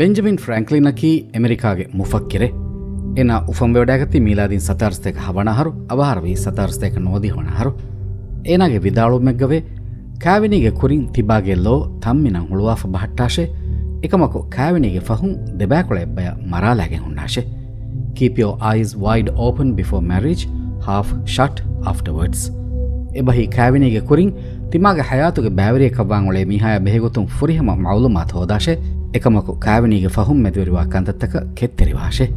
Benjamin ಫ್ರಾಂಕ್ಲಿನಕಿ ಅಮೆರಿಕಾಗೆ ಮುಫಕ್ಕಿರೆ ಎನ ಉಫಂಬೆವಡಾಗತಿ ಮೀಲಾದಿನ್ ಸತಾರ್ಸ್ತೇಕ ಹವಣಹರು ಅವಹಾರವಿ ಸತಾರ್ಸ್ತೇಕ ನೋದಿ ಹೊಣಹರು ಏನಾಗೆ ವಿದಾಳು ಮೆಗ್ಗವೆ ಕಾವಿನಿಗೆ ಕುರಿನ್ ತಿಬಾಗೆಲ್ಲೋ ತಮ್ಮಿನ ಹುಳುವಾಫ ಬಹಟ್ಟಾಶೆ එකමකු කෑවිනිගේ ෆහුන් දෙබෑකොළ එබ්බය මරාලෑගෙන් හුන්නාශේ. Keep your eyes wide open before marriage, half shut afterwards. එබහි කෑවිනිගේ කුරින් තිමාගේ හයාතුගේ බෑවරිය කබාන් ඔලේ මිහාය බෙහෙගොතුන් ෆුරිහම මවුලුමාත් හෝදාශේ එකමකු කෑවිනිගේ ෆහුන් මෙදුවරිවා කන්දත්තක කෙත්තෙරිවාශේ.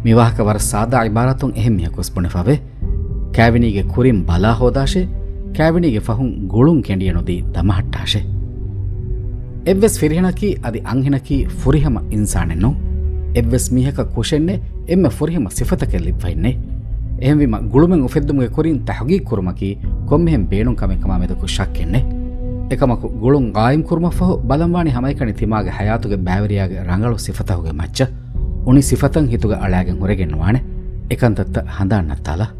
මිවාහක වර සාදා ඉබාරතුන් එහෙම්මිය කොස්පුණෙෆාවේ කෑවිනිගේ කුරින් බලා හෝදාශේ කෑවිනිගේ ෆහුන් ගුළුන් කෙන්ඩිය නොදී දමහට්ටාශේ. එවස් ෆිරිහනකි අධි අංහිනකි ෆුරිහම ඉන්සානෙන්නු එවස් මිහක කුෂෙන්නේ එම ෆුරිහම සිෆතකෙල්ලිප්වයින්නේ එහෙමවිම ගුළුමෙන් උෆෙද්දුමුගේ කුරින් තහගී කුරුමකි කොම්මෙහෙන් බේනුම් කමෙක්කමා මෙදකු ශක්කෙන්නේ එකමකු ගුළුන් ගායිම් කුරුමෆහු බලම්වානි හමයිකනි තිමාගේ හයාතුගේ බෑවරියාගේ රංගලු සිෆතහුගේ මච්ච උනි සිෆතන් හිතුගේ අලෑගෙන් හොරගෙන්වානේ එකන්තත්ත හඳන්නත්තාලා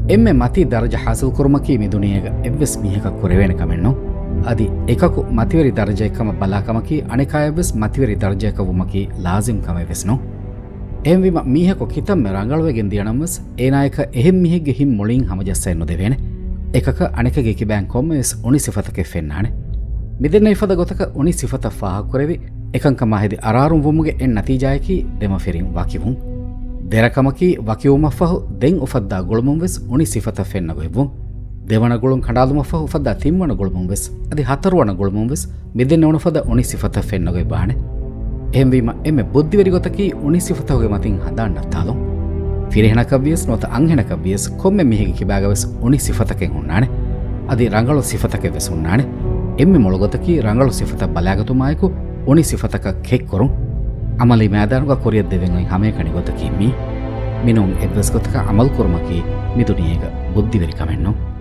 එම්මෙ මති දරජ හාසල් කුරුමකි මිදුනියක එවස් මිහක කුරවෙන කමෙන්නු අදි එකකු මතිවරි දර්ජයකම බලාකමකි අනිකායවෙස් මතිවරි දර්ජයකවුමකි ලාසිම්කම වෙස්නු එම්විම මීහකො කිතම් රංගලුවගෙන් දියනම්වස් ඒනායක එහෙම් මිහිගේ හිම් මුලින් හමජස්සෙන්නු දෙවෙන එකක අනෙකගේ කිබෑන් කොම්මස් උනි සිෆතකෙ ෆෙන්නානේ මිදෙන්න ඉෆද ගොතක උනි සිෆත ෆාහ කුරෙවි එකංක මාහෙදි අරාරුම් වමුගේ එන් නතිජායකි දෙම ෆෙරින් වකිවුන් දෙරකමකි වකිවුමෆහු දෙන් උෆද්දා ගොළුමුම් වෙස් උනි සිෆත ෆෙන්නගොයිවුන් දෙවන ගොළුන් කඩාලුමෆහු උෆද්දා තිම්වන ගොළුමුම් වෙස් අදි හතරවන ගොළුමුම් වෙස් මිදෙන්න උනෆද උනි සිෆත ෆෙන්නගොයි බානේ එහෙම්වීම එමෙ බුද්ධිවරි ගොතකි උනි සිෆතහුගේ මතින් හදාන්නත්තාලු ෆිරහෙනකවියස් නොත අංහෙනකවියස් කොම්මෙ මිහිගේ කිබාගවස් උනි සිෆතකෙන් උන්නානේ අදි රංගලු සිෆතකෙ වෙස් උන්නානේ එම්මෙ මොළගොතකි රංගලු සිෆත බලාගතුමායකු උනි සිෆතක කෙක් කරුන් අමලි මෑදානුක කොරියත් දෙවෙන්ගෙන් හැමේ කණි ගොතකි මිනුන් එවස් ගොතක අමල් කුරුමකි මිදුනියේක බුද්ධිවරි කමෙන්නෝ